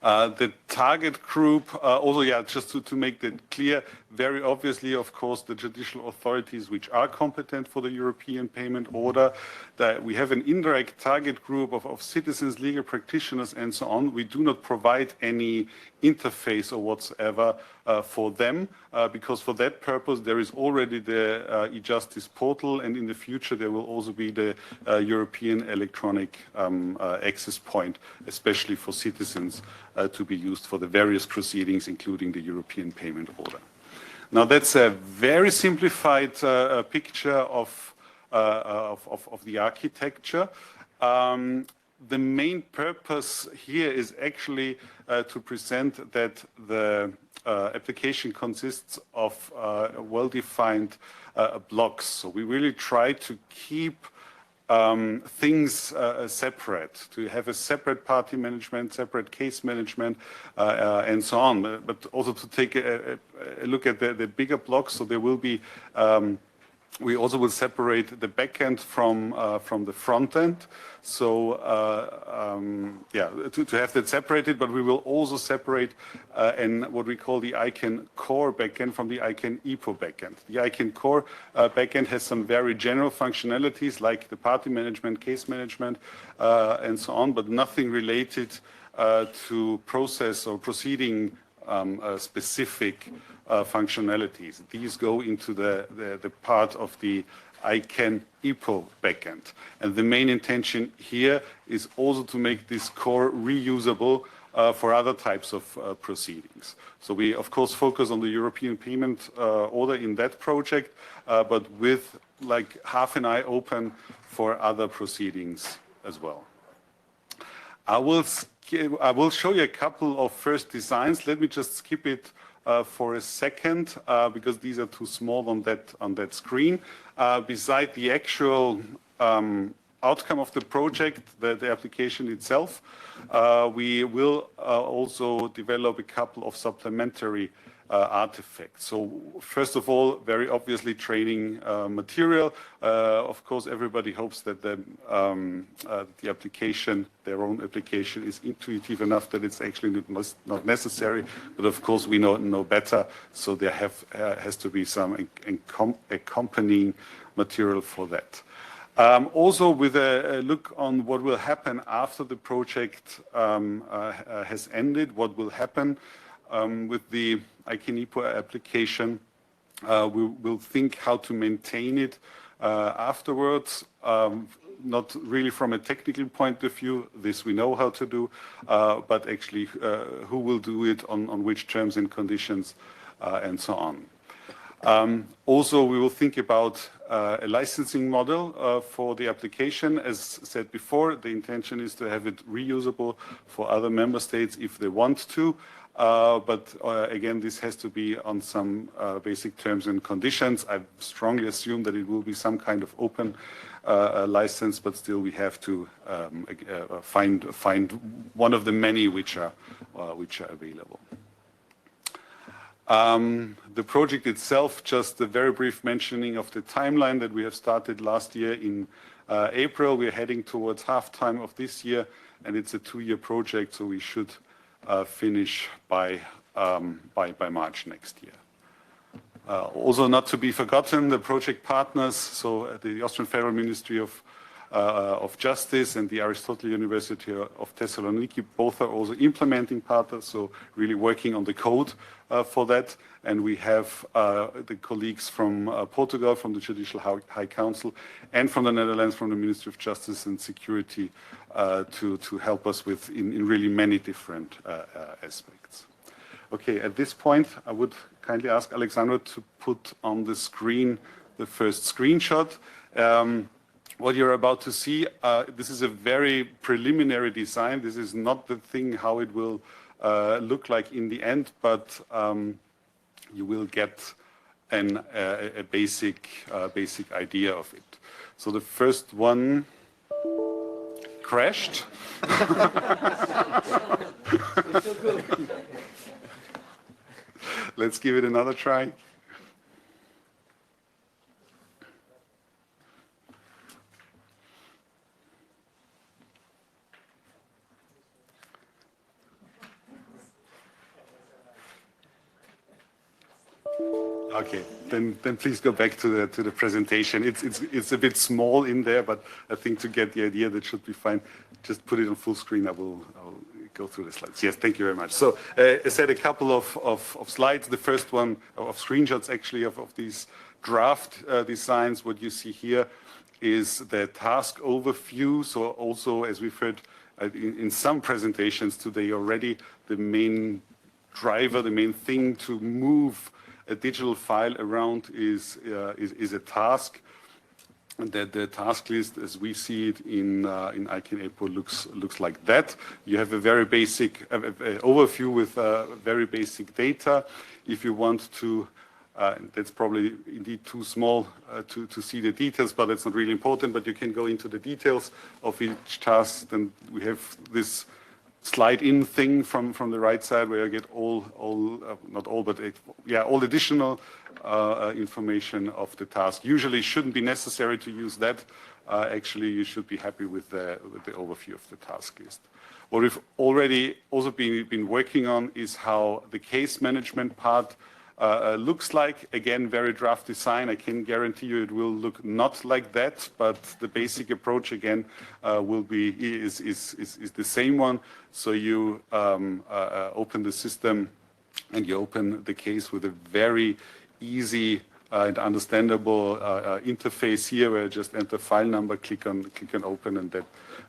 The target group, also, yeah, just to make that clear, very obviously, of course, the judicial authorities which are competent for the European payment order, that we have an indirect target group of citizens, legal practitioners, and so on. We do not provide any interface or whatsoever for them, because for that purpose there is already the e-justice portal, and in the future there will also be the European electronic access point, especially for citizens to be used for the various proceedings, including the European payment order. Now that's a very simplified picture of the architecture. The main purpose here is actually to present that the application consists of well-defined blocks. So we really try to keep things separate, to have a separate party management, separate case management, and so on. But also to take a look at the bigger blocks. So there will be we also will separate the back end from the front end. So yeah, to have that separated, but we will also separate what we call the ICANN core backend from the ICANN EPO backend. The ICANN core backend has some very general functionalities like the party management, case management, and so on, but nothing related to process or proceeding specific functionalities. These go into the part of the ICANN EPO backend. And the main intention here is also to make this core reusable for other types of proceedings. So we, of course, focus on the European payment order in that project, but with like half an eye open for other proceedings as well. I will show you a couple of first designs. Let me just skip it for a second because these are too small on that screen. Beside the actual outcome of the project, the application itself, we will also develop a couple of supplementary artifacts. So first of all, very obviously training material. Of course, everybody hopes that the application, their own application, is intuitive enough that it's actually not necessary. But of course, we know better. So there has to be some accompanying material for that. Also, with a look on what will happen after the project has ended, what will happen with the ICANN EPO application. We'll think how to maintain it afterwards, not really from a technical point of view, this we know how to do, but actually who will do it, on which terms and conditions, and so on. Also, we will think about a licensing model for the application. As said before, the intention is to have it reusable for other member states if they want to. But again, this has to be on some basic terms and conditions. I strongly assume that it will be some kind of open license, but still we have to find one of the many which are available. The project itself, just a very brief mentioning of the timeline that we have started last year in April. We're heading towards half-time of this year, and it's a 2-year project, so we should finish by March next year. Also not to be forgotten, the project partners, so the Austrian Federal Ministry of Justice and the Aristotle University of Thessaloniki, both are also implementing partners, so really working on the code for that. And we have the colleagues from Portugal, from the Judicial High Council, and from the Netherlands, from the Ministry of Justice and Security, to help us with in really many different aspects. Okay, at this point, I would kindly ask Alexandra to put on the screen the first screenshot. What you're about to see, this is a very preliminary design. This is not the thing how it will look like in the end, but you will get a basic idea of it. So the first one crashed. Let's give it another try. Okay, then please go back to the presentation. It's a bit small in there, but I think to get the idea, that should be fine. Just put it on full screen. I'll go through the slides. Yes, thank you very much. So I said a couple of slides. The first one of screenshots actually of these draft designs. What you see here is the task overview. So also, as we've heard in some presentations today already, the main driver, the main thing to move a digital file around is a task. And that the task list, as we see it in ICANN APO, looks like that. You have a very basic overview with very basic data. If you want to, that's probably indeed too small to see the details, but it's not really important. But you can go into the details of each task. Then we have this slide in thing from the right side where you get not all, but all additional information of the task. Usually shouldn't be necessary to use that. Actually, you should be happy with the overview of the task list. What we've already also been working on is how the case management part looks like. Again, very draft design. I can guarantee you it will look not like that, but the basic approach again is the same one. So you open the system and you open the case with a very easy and understandable interface here, where you just enter file number, click on open, and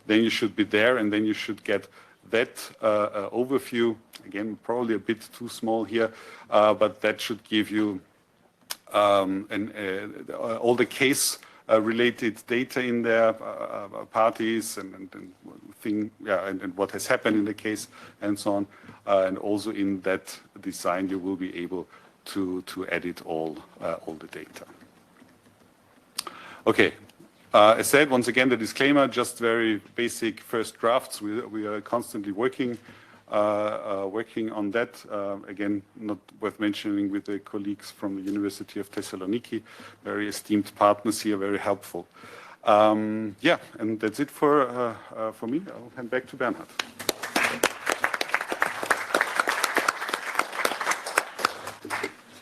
then you should be there, and then you should get that overview. Again, probably a bit too small here, but that should give you all the case related data in there, parties and what has happened in the case and so on. And also in that design, you will be able to edit all the data. Okay. I said, once again, the disclaimer, just very basic first drafts. We are constantly working on that. Again, not worth mentioning, with the colleagues from the University of Thessaloniki, very esteemed partners here, very helpful. And that's it for me. I'll hand back to Bernhard.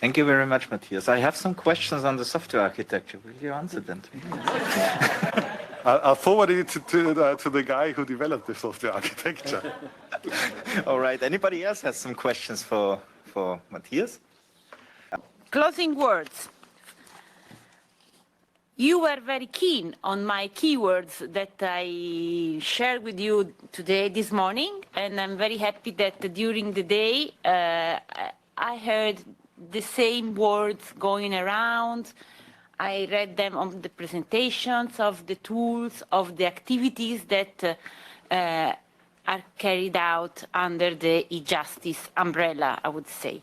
Thank you very much, Matthias. I have some questions on the software architecture. Will you answer them? I'll forward it to the guy who developed the software architecture. All right. Anybody else has some questions for Matthias? Closing words. You were very keen on my keywords that I shared with you today, this morning, and I'm very happy that during the day I heard the same words going around. I read them on the presentations of the tools, of the activities that are carried out under the e-justice umbrella, I would say.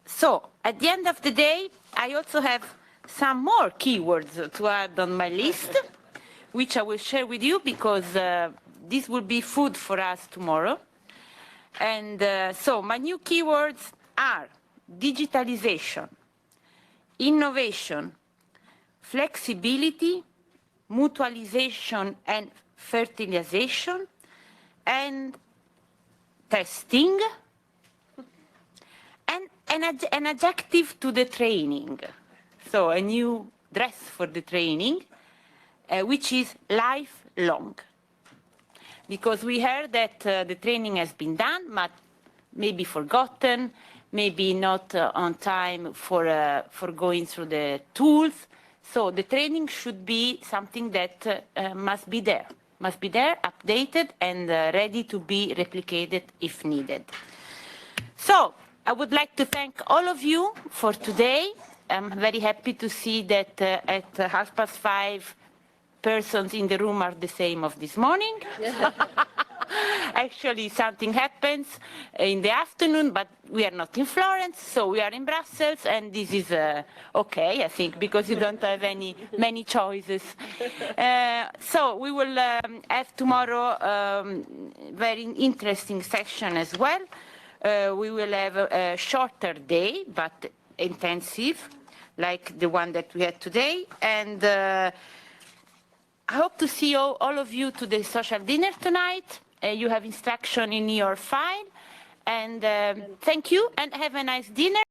So at the end of the day, I also have some more keywords to add on my list, which I will share with you because this will be food for us tomorrow. And so my new keywords are digitalization, innovation, flexibility, mutualization and fertilization, and testing, and an adjective to the training. So a new dress for the training, which is lifelong. Because we heard that the training has been done, but maybe forgotten, maybe not on time for going through the tools. So the training should be something that must be there, updated and ready to be replicated if needed. So I would like to thank all of you for today. I'm very happy to see that at 5:30, persons in the room are the same of this morning. Actually, something happens in the afternoon, but we are not in Florence, so we are in Brussels, and this is okay, I think, because you don't have many choices. So we will have tomorrow very interesting session as well. we will have a shorter day, but intensive, like the one that we had today. And I hope to see all of you to the social dinner tonight. You have instruction in your file. And thank you, and have a nice dinner.